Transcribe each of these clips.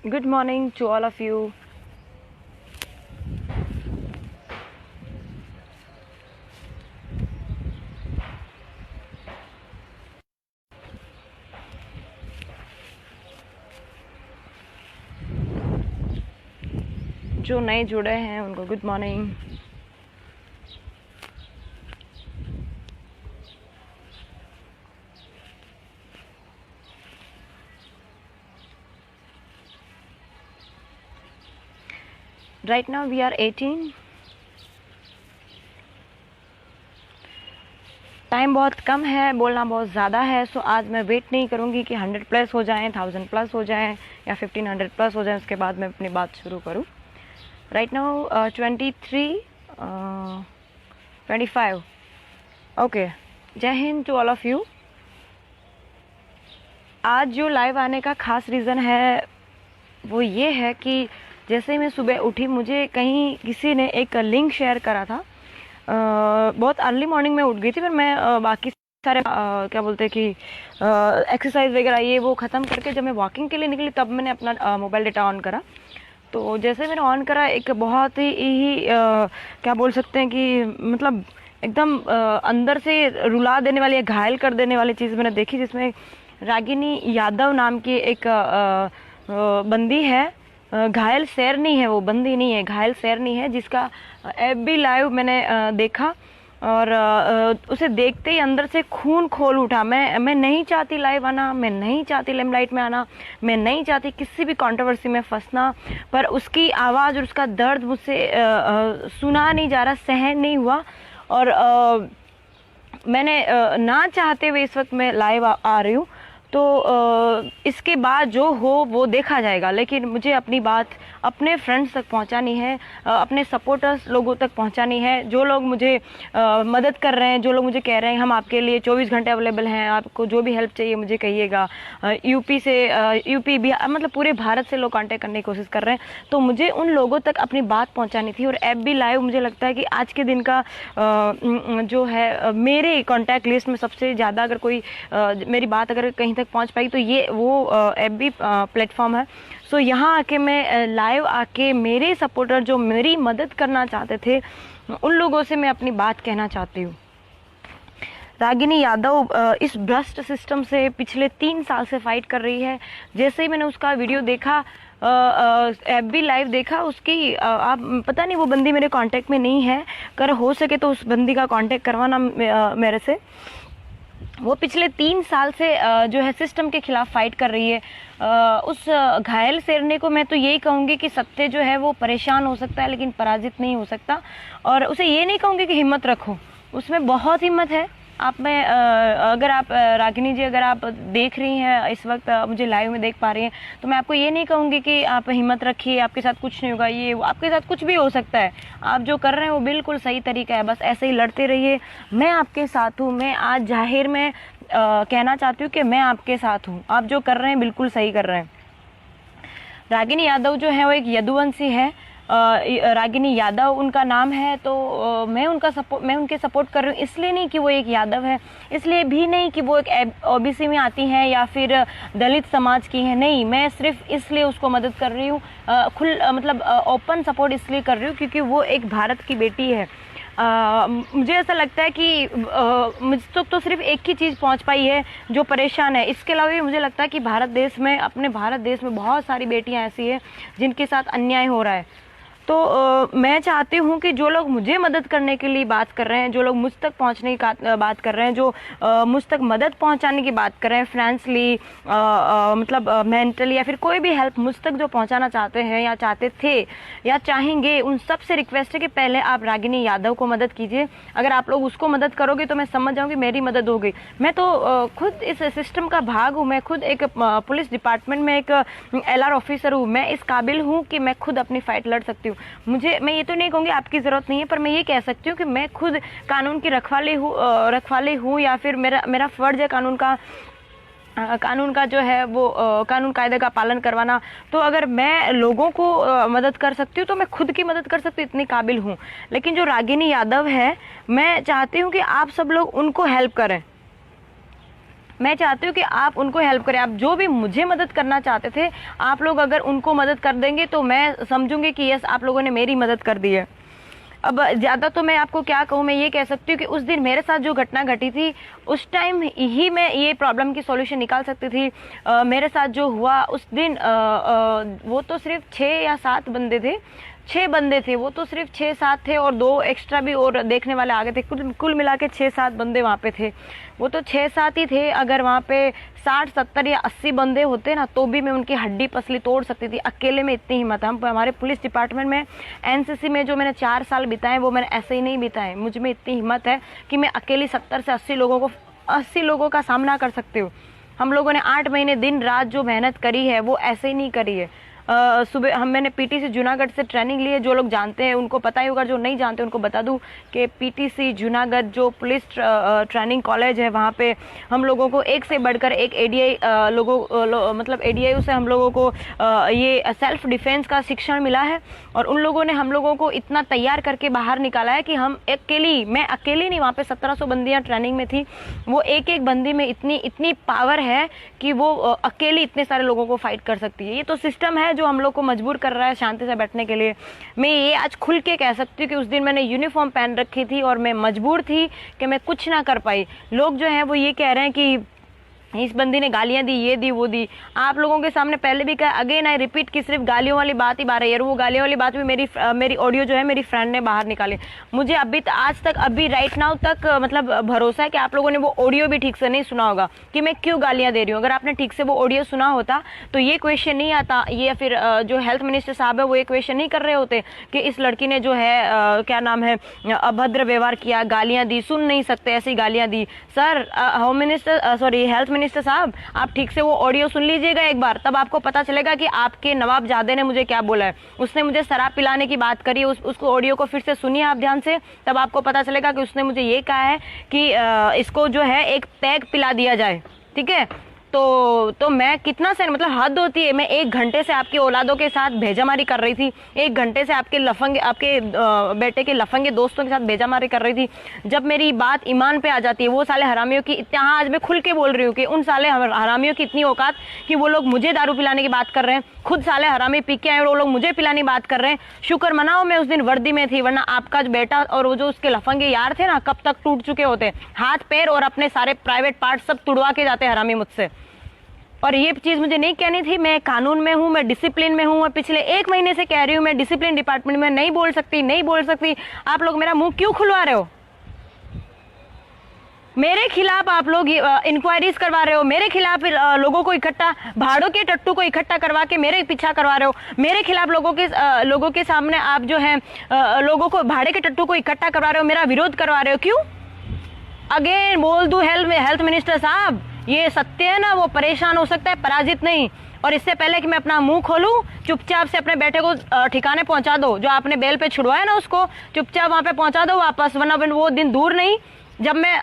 Good morning to all of you. जो नए जुड़े हैं उनको good morning. Right now we are 18. Time बहुत कम है, बोलना बहुत ज़्यादा है. सो आज मैं वेट नहीं करूँगी कि 100 प्लस हो जाएं, 1000 प्लस हो जाएं या 1500 प्लस हो जाएं, उसके बाद मैं अपनी बात शुरू करूँ. Right now 23 25. ओके, जय हिंद टू ऑल ऑफ यू. आज जो लाइव आने का ख़ास रीज़न है वो ये है कि जैसे मैं सुबह उठी, मुझे कहीं किसी ने एक लिंक शेयर करा था. बहुत अर्ली मॉर्निंग में उठ गई थी, पर मैं बाकी सारे क्या बोलते हैं कि एक्सरसाइज वगैरह ये वो ख़त्म करके जब मैं वॉकिंग के लिए निकली तब मैंने अपना मोबाइल डेटा ऑन करा. तो जैसे मैंने ऑन करा, एक बहुत ही क्या बोल सकते हैं कि मतलब एकदम अंदर से रुला देने वाली, घायल कर देने वाली चीज़ मैंने देखी, जिसमें रागिनी यादव नाम की एक बंदी है. घायल शेरनी है, वो बंदी नहीं है, घायल शेरनी है, जिसका एफबी लाइव मैंने देखा और उसे देखते ही अंदर से खून खोल उठा. मैं नहीं चाहती लाइव आना, मैं नहीं चाहती लेमलाइट में आना, मैं नहीं चाहती किसी भी कंट्रोवर्सी में फंसना, पर उसकी आवाज़ और उसका दर्द मुझसे सुना नहीं जा रहा, सहन नहीं हुआ. और मैंने ना चाहते हुए इस वक्त मैं लाइव आ रही हूँ. तो इसके बाद जो हो वो देखा जाएगा, लेकिन मुझे अपनी बात अपने फ्रेंड्स तक पहुंचानी है, अपने सपोर्टर्स लोगों तक पहुंचानी है. जो लोग मुझे मदद कर रहे हैं, जो लोग मुझे कह रहे हैं हम आपके लिए 24 घंटे अवेलेबल हैं, आपको जो भी हेल्प चाहिए मुझे कहिएगा. यूपी से यूपी भी, मतलब पूरे भारत से लोग कांटेक्ट करने की कोशिश कर रहे हैं. तो मुझे उन लोगों तक अपनी बात पहुँचानी थी. और एफबी लाइव मुझे लगता है कि आज के दिन का जो है मेरे कॉन्टैक्ट लिस्ट में सबसे ज़्यादा, अगर कोई मेरी बात अगर कहीं तक पहुंच पाई तो ये वो एफबी प्लेटफॉर्म है. सो यहाँ आके मैं लाइव आके मेरे सपोर्टर जो मेरी मदद करना चाहते थे उन लोगों से मैं अपनी बात कहना चाहती हूँ. रागिनी यादव इस भ्रष्ट सिस्टम से पिछले 3 साल से फाइट कर रही है. जैसे ही मैंने उसका वीडियो देखा, एफबी लाइव देखा उसकी, आप पता नहीं वो बंदी मेरे कांटेक्ट में नहीं है, अगर हो सके तो उस बंदी का कांटेक्ट करवाना मेरे से. वो पिछले 3 साल से जो है सिस्टम के खिलाफ फाइट कर रही है. उस घायल शेरनी को मैं तो यही कहूँगी कि सत्य जो है वो परेशान हो सकता है लेकिन पराजित नहीं हो सकता. और उसे ये नहीं कहूँगी कि हिम्मत रखो, उसमें बहुत हिम्मत है. आप में अगर आप रागिनी जी, अगर आप देख रही हैं इस वक्त, मुझे लाइव में देख पा रही हैं, तो मैं आपको ये नहीं कहूँगी कि आप हिम्मत रखिए, आपके साथ कुछ नहीं होगा, ये आपके साथ कुछ भी हो सकता है. आप जो कर रहे हैं वो बिल्कुल सही तरीका है, बस ऐसे ही लड़ते रहिए. मैं आपके साथ हूँ. मैं आज जाहिर में कहना चाहती हूँ कि मैं आपके साथ हूँ. आप जो कर रहे हैं बिल्कुल सही कर रहे हैं. रागिनी यादव जो है वो एक यदुवंशी है. रागिनी यादव उनका नाम है. तो मैं उनके सपोर्ट कर रही हूँ, इसलिए नहीं कि वो एक यादव है, इसलिए भी नहीं कि वो एक ओबीसी में आती हैं या फिर दलित समाज की है. नहीं, मैं सिर्फ इसलिए उसको मदद कर रही हूँ, मतलब ओपन सपोर्ट इसलिए कर रही हूँ क्योंकि वो एक भारत की बेटी है. मुझे ऐसा लगता है कि मुझ तक तो सिर्फ एक ही चीज़ पहुंच पाई है जो परेशान है. इसके अलावा भी मुझे लगता है कि अपने भारत देश में बहुत सारी बेटियां ऐसी हैं जिनके साथ अन्याय हो रहा है. तो मैं चाहती हूँ कि जो लोग मुझे मदद करने के लिए बात कर रहे हैं, जो लोग मुझ तक पहुँचने की बात कर रहे हैं, जो मुझ तक मदद पहुँचाने की बात कर रहे हैं, फाइनेंशियली, मतलब मेंटली, या फिर कोई भी हेल्प मुझ तक जो पहुँचाना चाहते हैं या चाहते थे या चाहेंगे, उन सब से रिक्वेस्ट है कि पहले आप रागिनी यादव को मदद कीजिए. अगर आप लोग उसको मदद करोगे तो मैं समझ जाऊँगी मेरी मदद हो गई. मैं तो खुद इस सिस्टम का भाग हूँ. मैं खुद एक पुलिस डिपार्टमेंट में एक LR ऑफिसर हूँ. मैं इस काबिल हूँ कि मैं खुद अपनी फ़ाइट लड़ सकती हूँ. मैं ये तो नहीं कहूँगी आपकी ज़रूरत नहीं है, पर मैं ये कह सकती हूँ कि मैं खुद कानून की रखवाली हूँ या फिर मेरा फ़र्ज़ है कानून का जो है वो कानून कायदे का पालन करवाना. तो अगर मैं लोगों को मदद कर सकती हूँ तो मैं खुद की मदद कर सकती हूँ, इतनी काबिल हूँ. लेकिन जो रागिनी यादव है, मैं चाहती हूँ कि आप सब लोग उनको हेल्प करें. मैं चाहती हूँ कि आप उनको हेल्प करें। आप जो भी मुझे मदद करना चाहते थे, आप लोग अगर उनको मदद कर देंगे तो मैं समझूंगी कि यस, आप लोगों ने मेरी मदद कर दी है। अब ज़्यादा तो मैं आपको क्या कहूँ, मैं ये कह सकती हूँ कि उस दिन मेरे साथ जो घटना घटी थी, उस टाइम ही मैं ये प्रॉब्लम की सॉल्यूशन निकाल सकती थी। मेरे साथ जो हुआ उस दिन, वो तो सिर्फ 6 या 7 बंदे थे, 6 बंदे थे, वो तो सिर्फ 6-7 थे और 2 एक्स्ट्रा भी और देखने वाले आ गए थे। कुल मिला के 6-7 बंदे वहाँ पे थे। वो तो 6-7 ही थे। अगर वहाँ पे 60-70 या 80 बंदे होते ना, तो भी मैं उनकी हड्डी पसली तोड़ सकती थी। अकेले में इतनी हिम्मत है। हम हमारे पुलिस डिपार्टमेंट में एनसीसी में जो मैंने 4 साल बिताए, वो मैंने ऐसे ही नहीं बिताए। मुझ में इतनी हिम्मत है कि मैं अकेली 70 से 80 लोगों का सामना कर सकती हूँ। हम लोगों ने 8 महीने दिन रात जो मेहनत करी है, वो ऐसे ही नहीं करी है। सुबह मैंने पीटीसी जूनागढ़ से ट्रेनिंग ली है। जो लोग जानते हैं उनको पता ही होगा, जो नहीं जानते उनको बता दूं कि पीटीसी जूनागढ़ जो पुलिस ट्रेनिंग कॉलेज है, वहाँ पे हम लोगों को एक से बढ़कर एक एडीआई मतलब एडीआई से हम लोगों को ये सेल्फ डिफेंस का शिक्षण मिला है। और उन लोगों ने हम लोगों को इतना तैयार करके बाहर निकाला है कि मैं अकेली नहीं, वहाँ पे 1700 बंदियाँ ट्रेनिंग में थी। वो एक बंदी में इतनी पावर है कि वो अकेली इतने सारे लोगों को फाइट कर सकती है। ये तो सिस्टम है जो हम लोग को मजबूर कर रहा है शांति से बैठने के लिए। मैं ये आज खुल के कह सकती हूँ कि उस दिन मैंने यूनिफॉर्म पहन रखी थी और मैं मजबूर थी कि मैं कुछ ना कर पाई। लोग जो हैं वो ये कह रहे हैं कि इस बंदी ने गालियां दी, ये दी, वो दी। आप लोगों के सामने पहले भी कहा, अगेन आई रिपीट, कि सिर्फ गालियों वाली बात ही बात है यार। वो गालियों वाली बात भी मेरी ऑडियो जो है मेरी फ्रेंड ने बाहर निकाली। मुझे अभी राइट नाउ तक मतलब भरोसा है कि आप लोगों ने वो ऑडियो भी ठीक से नहीं सुना होगा कि मैं क्यों गालियां दे रही हूँ। अगर आपने ठीक से वो ऑडियो सुना होता तो ये क्वेश्चन नहीं आता, ये फिर जो हेल्थ मिनिस्टर साहब है वो ये क्वेश्चन नहीं कर रहे होते कि इस लड़की ने जो है क्या नाम है, अभद्र व्यवहार किया, गालियां दी, सुन नहीं सकते ऐसी गालियां दी। सर हेल्थ मिनिस्टर साहब, आप ठीक से वो ऑडियो सुन लीजिएगा एक बार, तब आपको पता चलेगा कि आपके नवाबजादे ने मुझे क्या बोला है। उसने मुझे शराब पिलाने की बात करी, उसको ऑडियो को फिर से सुनिए आप ध्यान से, तब आपको पता चलेगा कि उसने मुझे ये कहा है कि इसको जो है एक पैग पिला दिया जाए, ठीक है। तो मैं कितना से मतलब हद होती है। मैं 1 घंटे से आपकी औलादों के साथ भेजामारी कर रही थी, 1 घंटे से आपके बेटे के लफंगे दोस्तों के साथ भेजामारी कर रही थी। जब मेरी बात ईमान पे आ जाती है, वो साले हरामियों की हाँ, आज मैं खुल के बोल रही हूँ कि उन साले हरामियों की इतनी औकात कि वो लोग मुझे दारू पिलाने की बात कर रहे हैं। खुद साले हरामी पी के आए और वो लोग मुझे पिलाने की बात कर रहे हैं। शुक्र मनाओ मैं उस दिन वर्दी में थी, वरना आपका जो बेटा और वो जो उसके लफंगे यार थे ना, कब तक टूट चुके होते, हाथ पैर और अपने सारे प्राइवेट पार्ट सब तुड़वा के जाते हरामी मुझसे। और ये चीज़ मुझे नहीं कहनी थी। मैं कानून में हूँ, मैं डिसिप्लिन में हूँ, मैं पिछले 1 महीने से कह रही हूँ मैं डिसिप्लिन डिपार्टमेंट में नहीं बोल सकती। आप लोग मेरा मुंह क्यों खुलवा रहे हो? मेरे खिलाफ आप लोग इंक्वायरीज करवा रहे हो, मेरे खिलाफ लोगों को इकट्ठा, भाड़ों के टट्टू को इकट्ठा करवा के मेरे पीछा करवा रहे हो। मेरे खिलाफ लोगों के सामने आप जो है लोगों को भाड़े के टट्टू को इकट्ठा करवा रहे हो, मेरा विरोध करवा रहे हो। क्यों? अगेन बोल दूं हेल्थ मिनिस्टर साहब, ये सत्य है ना, वो परेशान हो सकता है, पराजित नहीं। और इससे पहले कि मैं अपना मुंह खोलूं, चुपचाप से अपने बेटे को ठिकाने पहुंचा दो। जो आपने बेल पे छुड़वाया ना, उसको चुपचाप वहां पे पहुंचा दो वापस, वरना वो दिन दूर नहीं जब मैं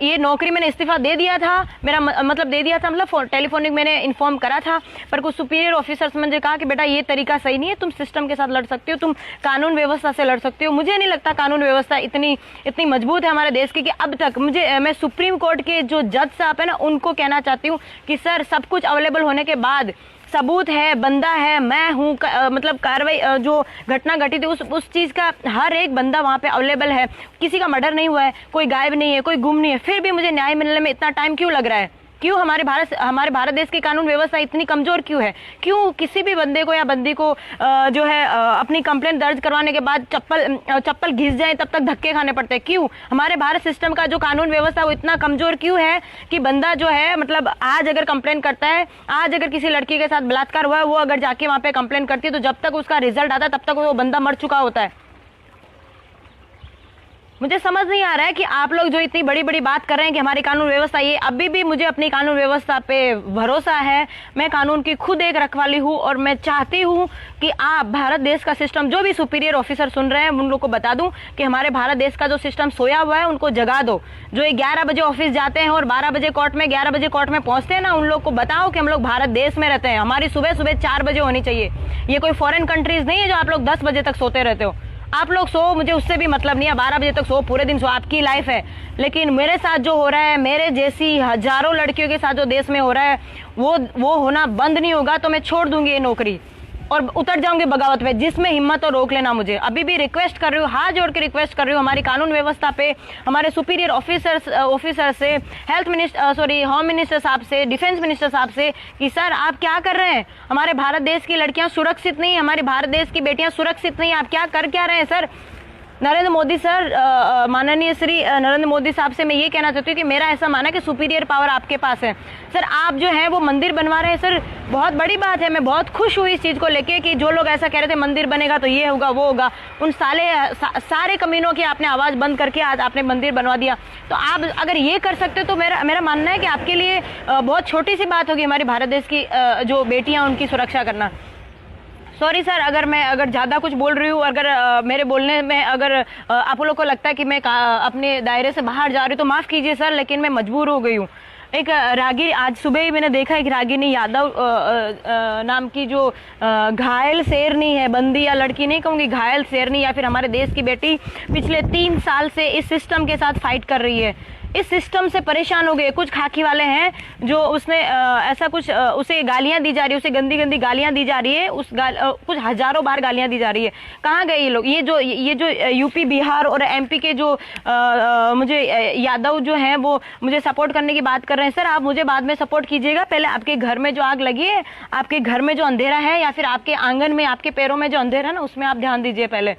ये नौकरी मैंने इस्तीफा दे दिया था। मेरा मतलब दे दिया था, मतलब टेलीफोनिक मैंने इन्फॉर्म करा था, पर कुछ सुपीरियर ऑफिसर्स मुझे कहा कि बेटा ये तरीका सही नहीं है, तुम सिस्टम के साथ लड़ सकते हो, तुम कानून व्यवस्था से लड़ सकते हो। मुझे नहीं लगता कानून व्यवस्था इतनी मजबूत है हमारे देश की कि अब तक मैं सुप्रीम कोर्ट के जो जज साहब है ना, उनको कहना चाहती हूँ कि सर, सब कुछ अवेलेबल होने के बाद, सबूत है, बंदा है, मैं हूँ, मतलब कार्रवाई जो घटना घटी थी उस चीज़ का हर एक बंदा वहाँ पे अवेलेबल है। किसी का मर्डर नहीं हुआ है, कोई गायब नहीं है, कोई गुम नहीं है, फिर भी मुझे न्याय मिलने में इतना टाइम क्यों लग रहा है? क्यों हमारे भारत देश की कानून व्यवस्था इतनी कमजोर क्यों है? क्यों किसी भी बंदे को या बंदी को जो है अपनी कंप्लेंट दर्ज करवाने के बाद चप्पल घिस जाए तब तक धक्के खाने पड़ते हैं? क्यों हमारे भारत सिस्टम का जो कानून व्यवस्था वो इतना कमजोर क्यों है कि बंदा जो है मतलब आज अगर कंप्लेंट करता है, आज अगर किसी लड़की के साथ बलात्कार हुआ है, वो अगर जाके वहां पे कंप्लेंट करती है तो जब तक उसका रिजल्ट आता है तब तक वो बंदा मर चुका होता है। मुझे समझ नहीं आ रहा है कि आप लोग जो इतनी बड़ी बड़ी बात कर रहे हैं कि हमारी कानून व्यवस्था, ये अभी भी मुझे अपनी कानून व्यवस्था पे भरोसा है। मैं कानून की खुद एक रखवाली हूँ और मैं चाहती हूँ कि आप भारत देश का सिस्टम, जो भी सुपीरियर ऑफिसर सुन रहे हैं उन लोग को बता दूं कि हमारे भारत देश का जो सिस्टम सोया हुआ है उनको जगा दो। जो 11 बजे ऑफिस जाते हैं और 12 बजे कोर्ट में, 11 बजे कोर्ट में पहुंचते हैं ना, उन लोग को बताओ कि हम लोग भारत देश में रहते हैं, हमारी सुबह 4 बजे होनी चाहिए। ये कोई फॉरेन कंट्रीज नहीं है जो आप लोग 10 बजे तक सोते रहते हो। आप लोग सो, मुझे उससे भी मतलब नहीं है, 12 बजे तक सो, पूरे दिन सो, आपकी लाइफ है। लेकिन मेरे साथ जो हो रहा है, मेरे जैसी हजारों लड़कियों के साथ जो देश में हो रहा है, वो होना बंद नहीं होगा तो मैं छोड़ दूंगी ये नौकरी और उतर जाऊंगी बगावत पे। जिसमें हिम्मत हो रोक लेना मुझे। अभी भी रिक्वेस्ट कर रही हूँ, हाथ जोड़ के रिक्वेस्ट कर रही हूँ हमारी कानून व्यवस्था पे, हमारे सुपीरियर ऑफिसर से, हेल्थ मिनिस्टर होम मिनिस्टर साहब से, डिफेंस मिनिस्टर साहब से कि सर आप क्या कर रहे हैं? हमारे भारत देश की लड़कियां सुरक्षित नहीं, हमारे भारत देश की बेटियां सुरक्षित नहीं, आप क्या कर क्या रहे हैं सर? नरेंद्र मोदी सर, माननीय श्री नरेंद्र मोदी साहब से मैं ये कहना चाहती हूँ कि मेरा ऐसा माना कि सुपीरियर पावर आपके पास है सर। आप जो है वो मंदिर बनवा रहे हैं सर, बहुत बड़ी बात है। मैं बहुत खुश हुई इस चीज़ को लेके कि जो लोग ऐसा कह रहे थे मंदिर बनेगा तो ये होगा वो होगा, उन सारे कमीनों की आपने आवाज़ बंद करके आज आपने मंदिर बनवा दिया। तो आप अगर ये कर सकते हो तो मेरा मानना है कि आपके लिए बहुत छोटी सी बात होगी हमारी भारत देश की जो बेटियाँ उनकी सुरक्षा करना। सॉरी सर अगर ज़्यादा कुछ बोल रही हूँ, अगर मेरे बोलने में अगर आप लोगों को लगता है कि मैं अपने दायरे से बाहर जा रही हूँ तो माफ़ कीजिए सर, लेकिन मैं मजबूर हो गई हूँ। एक रागिनी, आज सुबह ही मैंने देखा एक रागिनी यादव नाम की जो घायल शेरनी है, बंदी या लड़की नहीं कहूँगी, घायल शेरनी या फिर हमारे देश की बेटी, पिछले 3 साल से इस सिस्टम के साथ फाइट कर रही है। इस सिस्टम से परेशान हो गए कुछ खाकी वाले हैं जो उसने ऐसा कुछ उसे गालियां दी जा रही है, उसे गंदी गंदी गालियां दी जा रही है, कुछ हजारों बार गालियां दी जा रही है। कहाँ गए ये लोग? ये जो यूपी बिहार और एमपी के जो मुझे यादव जो हैं वो मुझे सपोर्ट करने की बात कर रहे हैं। सर आप मुझे बाद में सपोर्ट कीजिएगा, पहले आपके घर में जो आग लगी है, आपके घर में जो अंधेरा है या फिर आपके आंगन में आपके पैरों में जो अंधेरा है ना, उसमें आप ध्यान दीजिए। पहले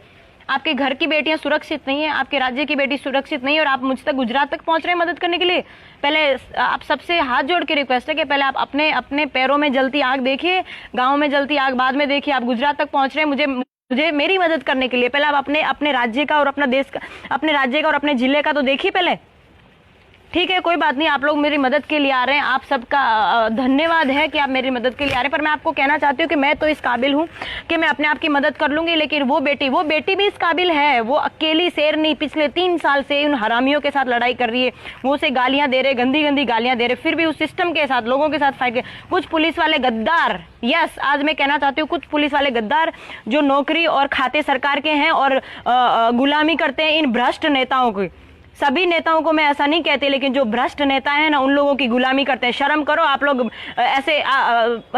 आपके घर की बेटियां सुरक्षित नहीं है, आपके राज्य की बेटी सुरक्षित नहीं है और आप मुझ तक गुजरात तक पहुंच रहे हैं मदद करने के लिए। पहले आप सबसे हाथ जोड़ के रिक्वेस्ट है कि पहले आप अपने पैरों में जलती आग देखिए, गांव में जलती आग बाद में देखिए। आप गुजरात तक पहुंच रहे हैं मुझे मेरी मदद करने के लिए, पहले आप अपने राज्य का और अपना देश का, अपने राज्य का और अपने जिले का तो देखिए पहले। ठीक है, कोई बात नहीं, आप लोग मेरी मदद के लिए आ रहे हैं, आप सबका धन्यवाद है कि आप मेरी मदद के लिए आ रहे हैं। पर मैं आपको कहना चाहती हूँ कि मैं तो इस काबिल हूँ कि मैं अपने आप की मदद कर लूंगी, लेकिन वो बेटी भी इस काबिल है। वो अकेली शेरनी पिछले 3 साल से उन हरामियों के साथ लड़ाई कर रही है, वो उसे गालियां दे रहे, गंदी गंदी गालियां दे रहे, फिर भी उस सिस्टम के साथ, लोगों के साथ फाइट कर। कुछ पुलिस वाले गद्दार, यस आज मैं कहना चाहती हूँ, कुछ पुलिस वाले गद्दार जो नौकरी और खाते सरकार के हैं और गुलामी करते हैं इन भ्रष्ट नेताओं की। सभी नेताओं को मैं ऐसा नहीं कहती, लेकिन जो भ्रष्ट नेता है ना, उन लोगों की गुलामी करते हैं। शर्म करो, आप लोग ऐसे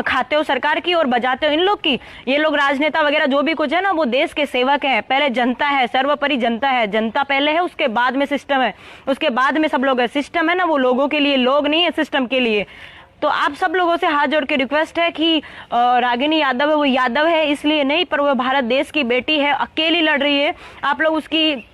खाते हो सरकार की और बजाते हो इन लोग की। ये लोग राजनेता वगैरह जो भी कुछ है ना, वो देश के सेवक हैं। पहले जनता है, सर्वोपरि जनता है। जनता पहले है, उसके बाद में सिस्टम है, उसके बाद में सब लोग है। सिस्टम है ना, वो लोगों के लिए, लोग नहीं है सिस्टम के लिए। तो आप सब लोगों से हाथ जोड़ के रिक्वेस्ट है कि रागिनी यादव है, वो यादव है इसलिए नहीं, पर वो भारत देश की बेटी है, अकेली लड़ रही है। आप लोग उसकी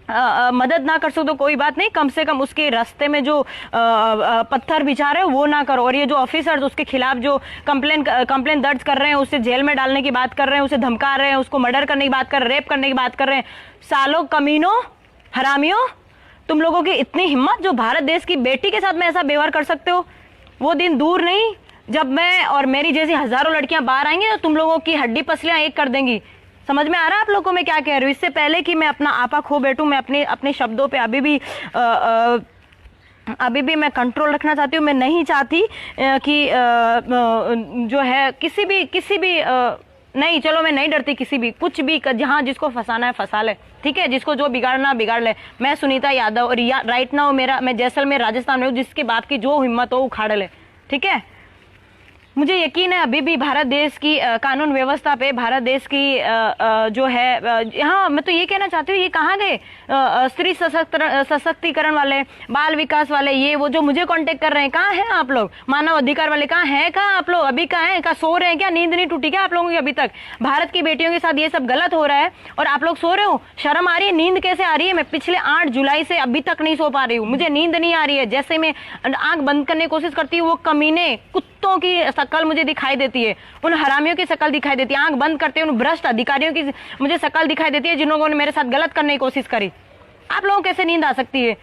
मदद ना कर सकते तो कोई बात नहीं, कम से कम उसके रास्ते में जो पत्थर बिछा रहे हो वो ना करो। और ये जो ऑफिसर्स उसके खिलाफ जो कंप्लेन दर्ज कर रहे हैं, उसे जेल में डालने की बात कर रहे हैं, उसे धमका रहे हैं, उसको मर्डर करने की बात कर रहे हैं, रेप करने की बात कर रहे हैं, सालों कमीनों हरामियों, तुम लोगों की इतनी हिम्मत जो भारत देश की बेटी के साथ में ऐसा व्यवहार कर सकते हो। वो दिन दूर नहीं जब मैं और मेरी जैसी हजारों लड़कियां बाहर आएंगी तो तुम लोगों की हड्डी पसलियां एक कर देंगी। समझ में आ रहा है आप लोगों को मैं क्या कह रही हूँ? इससे पहले कि मैं अपना आपा खो बैठूं, मैं अपने शब्दों पे अभी भी मैं कंट्रोल रखना चाहती हूँ। मैं नहीं चाहती कि जो है किसी भी नहीं, चलो मैं नहीं डरती किसी भी, कुछ भी, जहाँ जिसको फंसाना है फंसा ले, ठीक है, जिसको जो बिगाड़ना बिगाड़ ले। मैं सुनीता यादव और राइट नाउ मैं जैसलमेर राजस्थान में हूँ, जिसके बाप की जो हिम्मत हो उखाड़ ले, ठीक है। मुझे यकीन है अभी भी भारत देश की कानून व्यवस्था पे, भारत देश की जो है, हाँ मैं तो ये कहना चाहती हूँ, ये कहाँ गए स्त्री सशक्तिकरण वाले, बाल विकास वाले, ये वो जो मुझे कांटेक्ट कर रहे हैं, कहाँ हैं आप लोग? मानव अधिकार वाले कहाँ हैं? कहाँ आप लोग अभी? कहाँ हैं? कहाँ सो रहे हैं क्या? नींद नहीं टूटी क्या आप लोगों की अभी तक? भारत की बेटियों के साथ ये सब गलत हो रहा है और आप लोग सो रहे हो। शर्म आ रही है? नींद कैसे आ रही है? मैं पिछले 8 जुलाई से अभी तक नहीं सो पा रही हूँ, मुझे नींद नहीं आ रही है। जैसे मैं आंख बंद करने की कोशिश करती हूँ, वो कमीने कुत्तों की शकल मुझे दिखाई देती है, उन हरामियों की शकल दिखाई देती है। आंख बंद करते हैं, उन भ्रष्ट अधिकारियों की मुझे शकल दिखाई देती है, जिन लोगों ने मेरे साथ गलत करने की कोशिश करी। आप लोगों को कैसे नींद आ सकती है?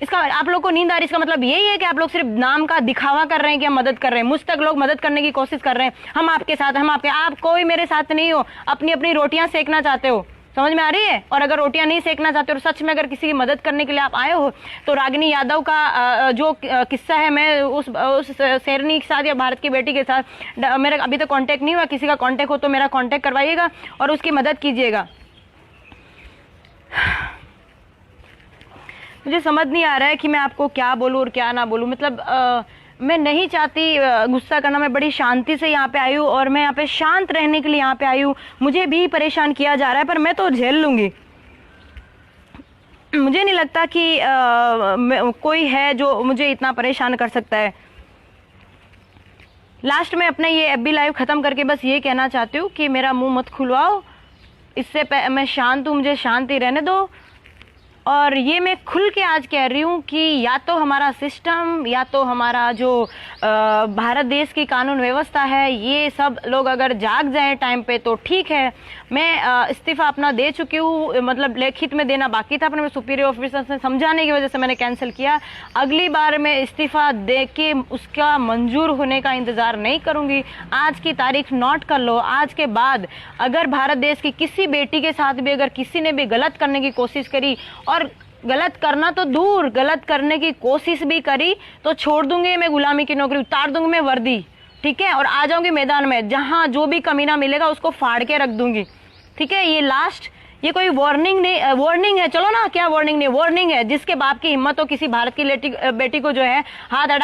इसका आप लोगों को नींद आ रही, इसका मतलब यही है कि आप लोग सिर्फ नाम का दिखावा कर रहे हैं कि हम मदद कर रहे हैं। मुझ तक लोग मदद करने की कोशिश कर रहे हैं, हम आपके साथ, आप कोई मेरे साथ नहीं हो, अपनी अपनी रोटियां सेकना चाहते हो। समझ में आ रही है? और अगर रोटियां नहीं सेकना चाहते और सच में अगर किसी की मदद करने के लिए आप आए हो, तो रागिनी यादव का जो किस्सा है, मैं उस शेरनी के साथ या भारत की बेटी के साथ मेरा अभी तक कांटेक्ट नहीं हुआ, किसी का कांटेक्ट हो तो मेरा कांटेक्ट करवाइएगा और उसकी मदद कीजिएगा। मुझे समझ नहीं आ रहा है कि मैं आपको क्या बोलूँ और क्या ना बोलूँ। मतलब मैं नहीं चाहती गुस्सा करना, मैं बड़ी शांति से यहाँ पे आई हूँ और मैं यहाँ पे शांत रहने के लिए यहाँ पे आई हूँ। मुझे भी परेशान किया जा रहा है पर मैं तो झेल लूँगी। मुझे नहीं लगता कि कोई है जो मुझे इतना परेशान कर सकता है। लास्ट में अपने ये एफबी लाइव ख़त्म करके बस ये कहना चाहती हूँ कि मेरा मुंह मत खुलवाओ। इससे मैं शांत हूँ, मुझे शांति रहने दो। और ये मैं खुल के आज कह रही हूँ कि या तो हमारा सिस्टम या तो हमारा जो भारत देश की कानून व्यवस्था है, ये सब लोग अगर जाग जाएं टाइम पे तो ठीक है। मैं इस्तीफ़ा अपना दे चुकी हूँ, मतलब लिखित में देना बाकी था, अपने मैं सुपीरियर ऑफिसर से समझाने की वजह से मैंने कैंसिल किया। अगली बार मैं इस्तीफ़ा दे के उसका मंजूर होने का इंतज़ार नहीं करूँगी। आज की तारीख नोट कर लो। आज के बाद अगर भारत देश की किसी बेटी के साथ भी अगर किसी ने भी गलत करने की कोशिश करी, और गलत करना तो दूर, गलत करने की कोशिश भी करी, तो छोड़ दूंगी मैं गुलामी की नौकरी, उतार दूंगी मैं वर्दी, ठीक है, और आ जाऊंगी मैदान में। जहां जो भी कमीना मिलेगा उसको फाड़ के रख दूंगी, ठीक है। ये लास्ट, ये कोई वार्निंग नहीं, वार्निंग है, चलो ना, क्या वार्निंग नहीं, वार्निंग है। जिसके बाप की हिम्मत हो किसी भारत की बेटी को जो है हाथ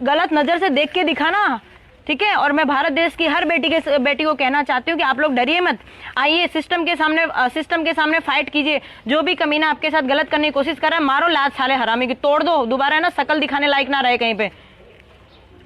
गलत नजर से देख के दिखाना, ठीक है। और मैं भारत देश की हर बेटी को कहना चाहती हूँ कि आप लोग डरिए मत, आइए सिस्टम के सामने फाइट कीजिए। जो भी कमीना आपके साथ गलत करने की कोशिश कर रहा है, मारो लात साले हरामी की, तोड़ दो, दोबारा है ना शकल दिखाने लायक ना रहे कहीं पे।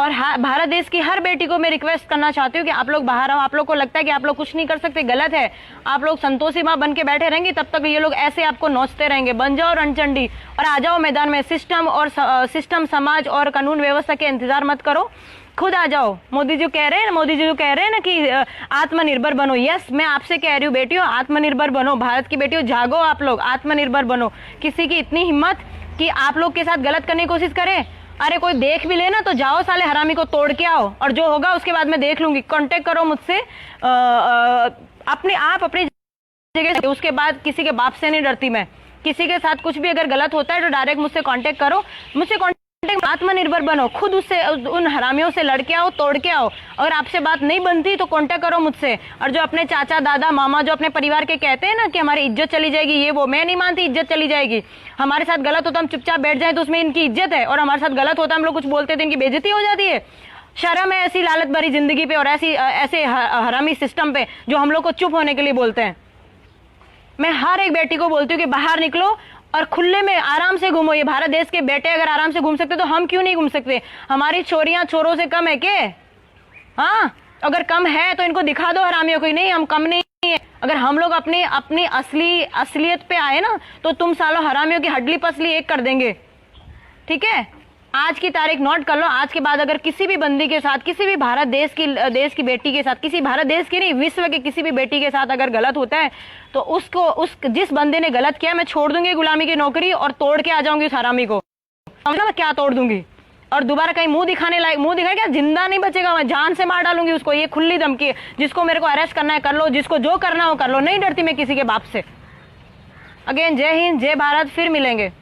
और भारत देश की हर बेटी को मैं रिक्वेस्ट करना चाहती हूँ कि आप लोग बाहर आओ। आप लोग को लगता है कि आप लोग कुछ नहीं कर सकते, गलत है। आप लोग संतोषी माँ बन के बैठे रहेंगे तब तक ये लोग ऐसे आपको नोचते रहेंगे। बन जाओ रणचंडी और आ जाओ मैदान में। सिस्टम, समाज और कानून व्यवस्था के इंतजार मत करो, खुद आ जाओ। मोदी जी कह रहे हैं ना कि आत्मनिर्भर बनो। यस, मैं आपसे कह रही हूँ बेटियों, आत्मनिर्भर बनो। भारत की बेटियों जागो, आप लोग आत्मनिर्भर बनो। किसी की इतनी हिम्मत कि आप लोग के साथ गलत करने की कोशिश करें, अरे कोई देख भी ले ना तो जाओ साले हरामी को तोड़ के आओ, और जो होगा उसके बाद मैं देख लूंगी। कांटेक्ट करो मुझसे, अपनी जगह। उसके बाद किसी के बाप से नहीं डरती मैं। किसी के साथ कुछ भी अगर गलत होता है तो डायरेक्ट मुझसे कांटेक्ट करो, आत्मनिर्भर बनो। खुद उससे, उन हरामियों से लड़के आओ, तोड़ के आओ। अगर आपसे बात नहीं बनती तो कांटेक्ट करो मुझसे। और जो अपने चाचा, दादा, मामा जो अपने परिवार के कहते हैं ना कि हमारी इज्जत चली जाएगी, ये वो, मैं नहीं मानती इज्जत चली जाएगी। हमारे साथ गलत होता हम चुपचाप बैठ जाए तो उसमें इनकी इज्जत है, और हमारे साथ गलत होता हम लोग कुछ बोलते तो इनकी बेइज्जती हो जाती है। शर्म है ऐसी लालच भरी जिंदगी पे और ऐसे हरामी सिस्टम पे जो हम लोग को चुप होने के लिए बोलते हैं। मैं हर एक बेटी को बोलती हूँ कि बाहर निकलो और खुले में आराम से घूमो। ये भारत देश के बेटे अगर आराम से घूम सकते तो हम क्यों नहीं घूम सकते? हमारी छोरियां छोरों से कम है के? हाँ, अगर कम है तो इनको दिखा दो हरामियों को। नहीं, हम कम नहीं है। अगर हम लोग अपनी असलियत पे आए ना तो तुम सालों हरामियों की हड्डी पसली एक कर देंगे, ठीक है। आज की तारीख नोट कर लो। आज के बाद अगर किसी भी बंदी के साथ, किसी भी भारत देश की बेटी के साथ, किसी भारत देश की नहीं, विश्व के किसी भी बेटी के साथ अगर गलत होता है तो जिस बंदे ने गलत किया मैं छोड़ दूंगी गुलामी की नौकरी और तोड़ के आ जाऊंगी उस हरामी को। समझना मैं क्या तोड़ दूंगी? और दोबारा कहीं मुंह दिखाए क्या, जिंदा नहीं बचेगा, मैं जान से मार डालूंगी उसको। ये खुली धमकी है। जिसको मेरे को अरेस्ट करना है कर लो, जिसको जो करना हो कर लो। नहीं डरती मैं किसी के बाप से। अगेन जय हिंद, जय भारत, फिर मिलेंगे।